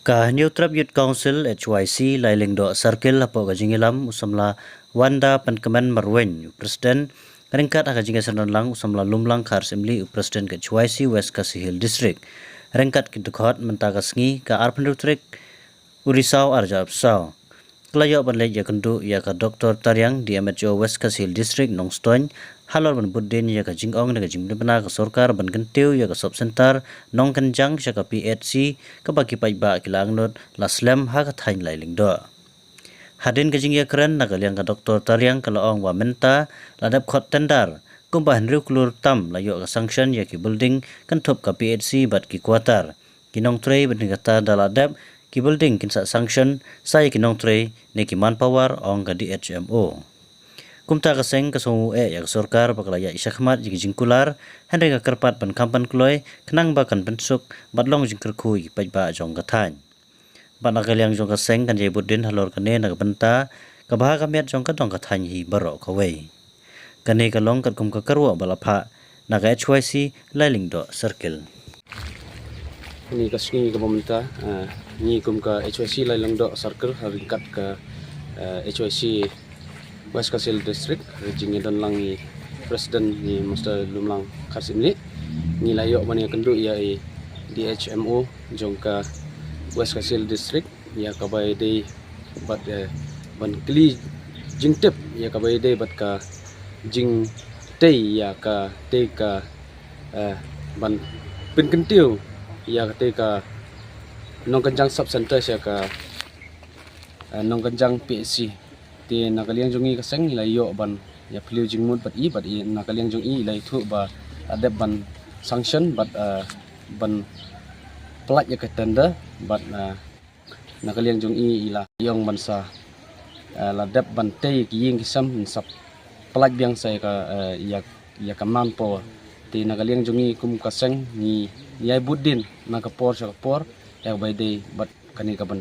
Ka New Trap Youth Council HYC Lailing Do Circle hapo ka jingilam usamla Wanda Pankaman Marwen Presiden ringkat ka jinga sanlang usamla lumlang khar assembly Presiden ke HYC West Kasihil District ringkat kitukhat mentagasngi ka Arpendutrik Urisau Arja Apsau Kelayo banlej ya kendu ya ka Dr. Taryang di MHO West Kasihil District Nongstoin halor ban buddin ya ka jingong na ka jingdebna ka sorkar ban kentiu ya ka sub center nong kenjang ya ka PHC ka bagi paiba kilang not laslam ha ka thain lailing do hadin ka jingya keren na ka liang ka Dr. Taryang ka laong wa menta ladap khot tendar kumbahan riu klur tam layo ka sanction ya ki building kan thop ka PHC bat ki kuatar kinong trei ban kata daladap ki building kinsa sanction sai kinong trei ne ki manpower ong ka DHMO kumta kaseng kasungu ya sorkar pakalaya isyakmat jigi jingkular hande ka kerpat ban kampan kloy kenang bakan pensuk batlong jingkerkui pajba jong kathan ban nakaliang jong kaseng kan jebudin halor kane na benta kabah kamiat jong katong kathan hi barok kawai kane kalong kat kum ka karwa balapha naga HYC Lailing Do Circle ni kasngi ka pemerintah ni kum ka HYC Lailing Do Circle haringkat ka HYC West Kasihil District jingi dan lang ni Presiden ni Mr. Lumlang Karsim ni layok mani kendu ia DHMO jong ka West Kasihil District ia ka bai dei bat ban kli jing tip ia ka bai dei bat ka jing tei ia ka tei ka ban pin kentiu ia ka tei ka nong kenjang sub center ia ka nong kenjang PHC ti nakaliang jongi kaseng layo ban ya piliu jingmut bat i nakaliang jongi lai thu ba adep ban sanction bat ban plat ya ketenda bat nakaliang jongi ila yong bansa ladep ban tei kiying kisam sap plat biang sai ka ya kaman po ti nakaliang jongi kum kaseng ni yai budin nakapor sakapor ya bai dei bat kani ka ban